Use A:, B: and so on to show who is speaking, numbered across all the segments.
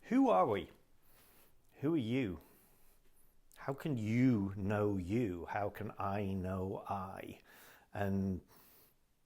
A: Who are we? Who are you? How can you know you? How can I know I? And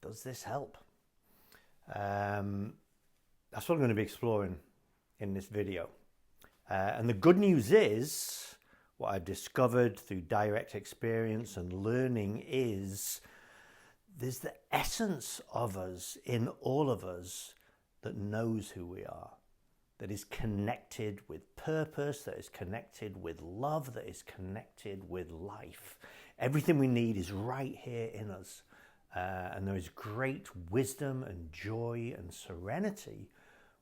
A: does this help? That's what I'm going to be exploring in this video. And the good news is, what I've discovered through direct experience and learning is there's the essence of us in all of us that knows who we are, that is connected with purpose, that is connected with love, that is connected with life. Everything we need is right here in us. And there is great wisdom and joy and serenity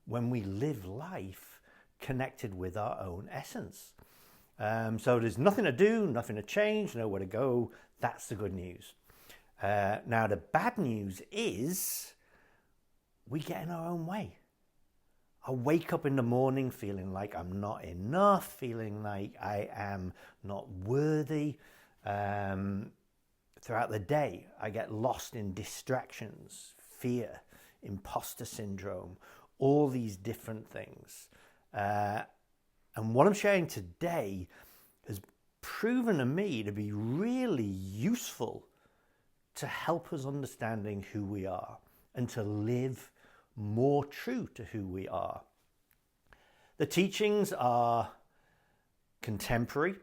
A: when we live life connected with our own essence. So there's nothing to do, nothing to change, nowhere to go. That's the good news. Now the bad news is we get in our own way. I wake up in the morning feeling like I'm not enough, feeling like I am not worthy. Throughout the day, I get lost in distractions, fear, imposter syndrome, all these different things. And what I'm sharing today has proven to me to be really useful to help us understanding who we are and to live more true to who we are. The teachings are contemporary,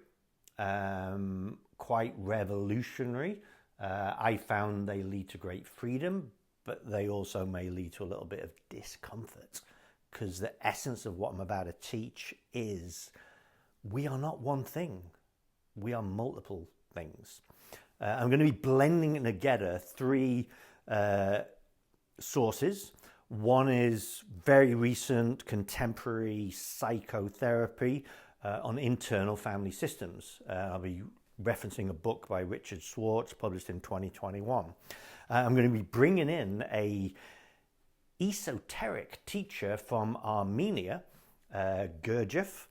A: quite revolutionary. I found they lead to great freedom, but they also may lead to a little bit of discomfort, because the essence of what I'm about to teach is we are not one thing. We are multiple things. I'm going to be blending together three sources. One is very recent contemporary psychotherapy on internal family systems. I'll be referencing a book by Richard Schwartz published in 2021. I'm going to be bringing in a esoteric teacher from Armenia, Gurdjieff,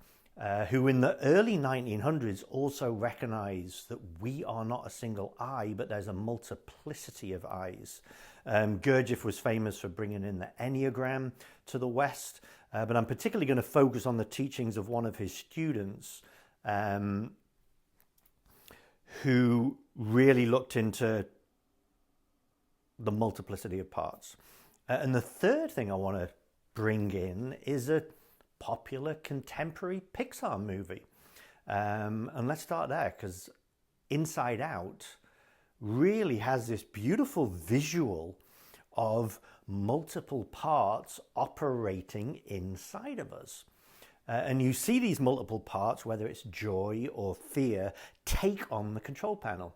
A: who in the early 1900s also recognized that we are not a single I, but there's a multiplicity of I's. Gurdjieff was famous for bringing in the Enneagram to the West, but I'm particularly going to focus on the teachings of one of his students who really looked into the multiplicity of parts. And the third thing I want to bring in is a popular contemporary Pixar movie. And let's start there, because Inside Out really has this beautiful visual of multiple parts operating inside of us. And you see these multiple parts, whether it's joy or fear, take on the control panel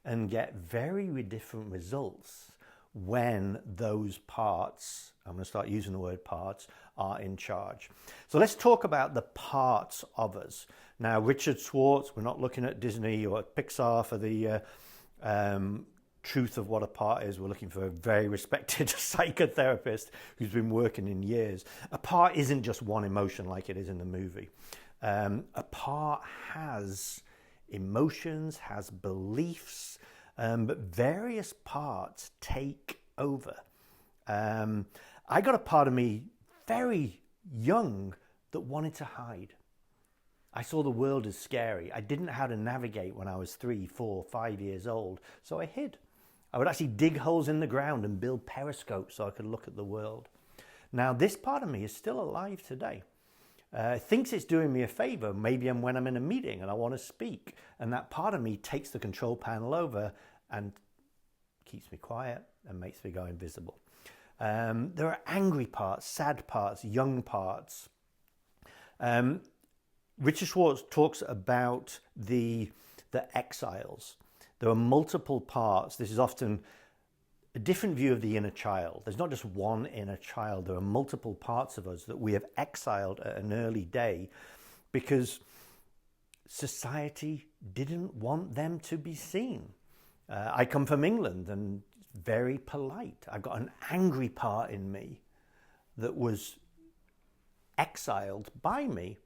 A: and get very different results when those parts, I'm going to start using the word parts, are in charge. So let's talk about the parts of us. Now, Richard Schwartz, we're not looking at Disney or at Pixar for the truth of what a part is. We're looking for a very respected psychotherapist who's been working in years. A part isn't just one emotion like it is in the movie. A part has emotions, has beliefs, but various parts take over. I got a part of me very young that wanted to hide. I saw the world as scary. I didn't know how to navigate when I was 3, 4, 5 years old, so I hid. I would actually dig holes in the ground and build periscopes so I could look at the world. Now, this part of me is still alive today. Thinks it's doing me a favor, maybe when I'm in a meeting and I want to speak, and that part of me takes the control panel over and keeps me quiet and makes me go invisible. There are angry parts, sad parts, young parts. Richard Schwartz talks about the exiles. There are multiple parts. This is often a different view of the inner child. There's not just one inner child. There are multiple parts of us that we have exiled at an early day because society didn't want them to be seen. I come from England and very polite. I've got an angry part in me that was exiled by me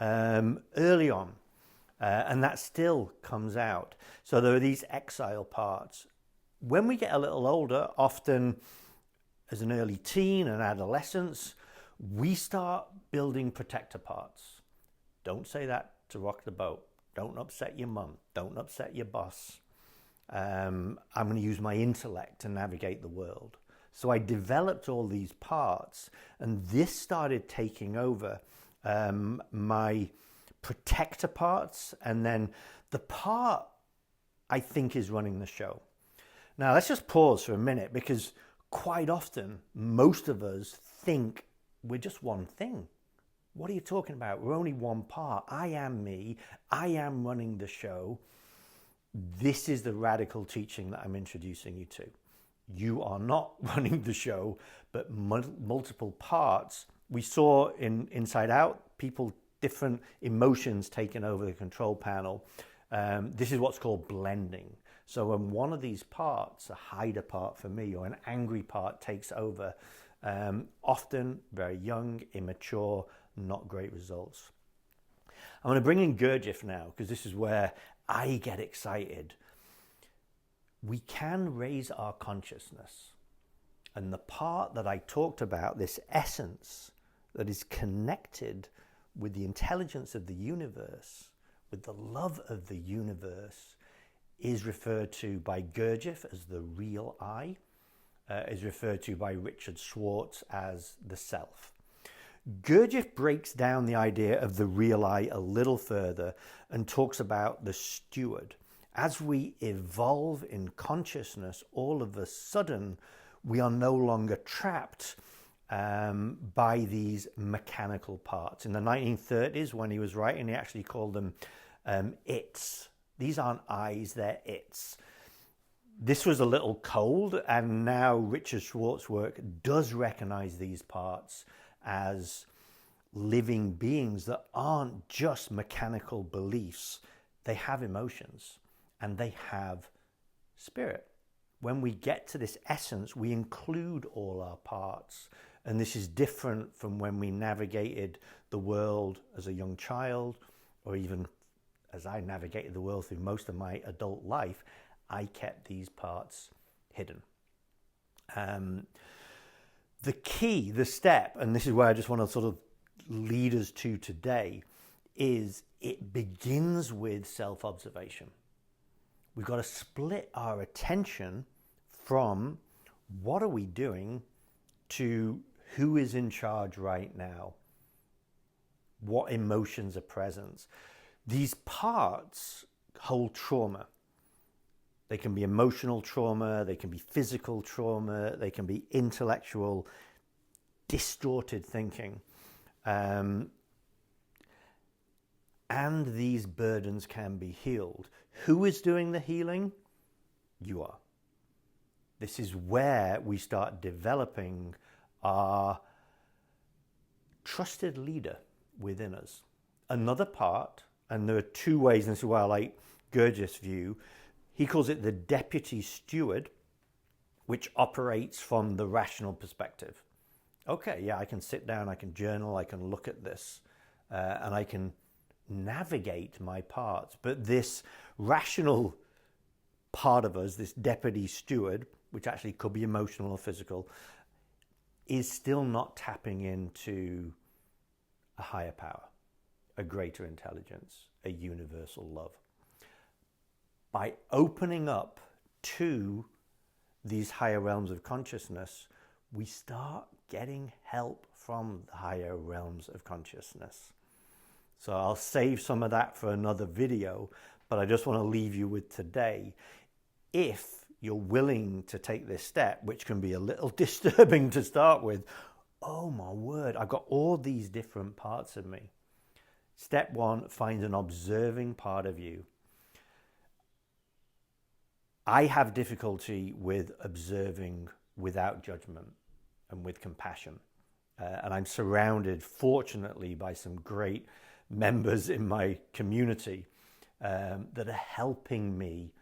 A: early on, and that still comes out. So there are these exile parts. When we get a little older, often as an early teen and adolescence, we start building protector parts. Don't say that to rock the boat. Don't upset your mum. Don't upset your boss. I'm going to use my intellect to navigate the world. So I developed all these parts, and this started taking over my protector parts, and then the part I think is running the show. Now let's just pause for a minute, because quite often most of us think we're just one thing. What are you talking about? We're only one part. I am me. I am running the show. This is the radical teaching that I'm introducing you to. You are not running the show, but multiple parts. We saw in Inside Out, people, different emotions taking over the control panel. This is what's called blending. So when one of these parts, a hider part for me, or an angry part takes over, often very young, immature, not great results. I'm going to bring in Gurdjieff now, because this is where I get excited. We can raise our consciousness. And the part that I talked about, this essence that is connected with the intelligence of the universe, with the love of the universe, is referred to by Gurdjieff as the real I, is referred to by Richard Schwartz as the self. Gurdjieff breaks down the idea of the real I a little further and talks about the steward. As we evolve in consciousness, all of a sudden, we are no longer trapped by these mechanical parts. In the 1930s, when he was writing, he actually called them its. These aren't I's, they're its. This was a little cold, and now Richard Schwartz's work does recognize these parts as living beings that aren't just mechanical beliefs. They have emotions and they have spirit. When we get to this essence, we include all our parts. And this is different from when we navigated the world as a young child, or even as I navigated the world through most of my adult life. I kept these parts hidden. The key, the step, and this is where I just want to sort of lead us to today, is it begins with self-observation. We've got to split our attention from what are we doing to who is in charge right now, what emotions are present. These parts hold trauma. They can be emotional trauma, they can be physical trauma, they can be intellectual, distorted thinking. And these burdens can be healed. Who is doing the healing? You are. This is where we start developing our trusted leader within us. Another part, and there are two ways, and this is why I like Gurdjieff's view. He calls it the deputy steward, which operates from the rational perspective. Okay, yeah, I can sit down, I can journal, I can look at this, and I can navigate my parts. But this rational part of us, this deputy steward, which actually could be emotional or physical, is still not tapping into a higher power, a greater intelligence, a universal love. By opening up to these higher realms of consciousness, we start getting help from the higher realms of consciousness. So I'll save some of that for another video, but I just want to leave you with today. If you're willing to take this step, which can be a little disturbing to start with, oh my word, I've got all these different parts of me. Step one, find an observing part of you. I have difficulty with observing without judgment and with compassion. And I'm surrounded, fortunately, by some great members in my community that are helping me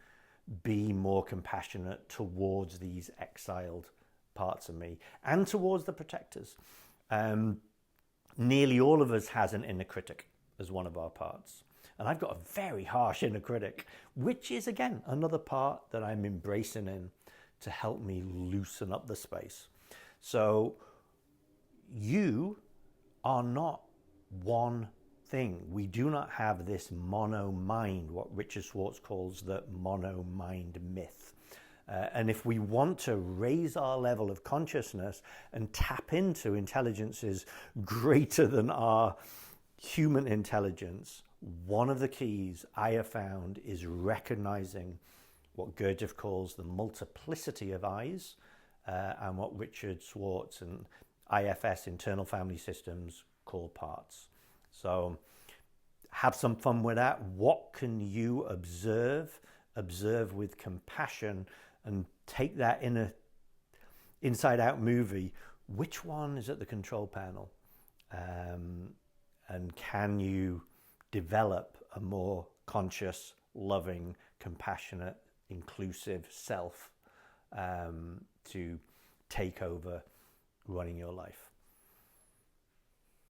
A: be more compassionate towards these exiled parts of me and towards the protectors. Nearly all of us has an inner critic as one of our parts. And I've got a very harsh inner critic, which is, again, another part that I'm embracing in to help me loosen up the space. So you are not one thing. We do not have this mono mind, what Richard Schwartz calls the mono mind myth. And if we want to raise our level of consciousness and tap into intelligences greater than our human intelligence, one of the keys I have found is recognizing what Gurdjieff calls the multiplicity of I's, and what Richard Schwartz and IFS, internal family systems, call parts. So have some fun with that. What can you observe? Observe with compassion and take that in a inside-out movie. Which one is at the control panel? And can you develop a more conscious, loving, compassionate, inclusive self to take over running your life?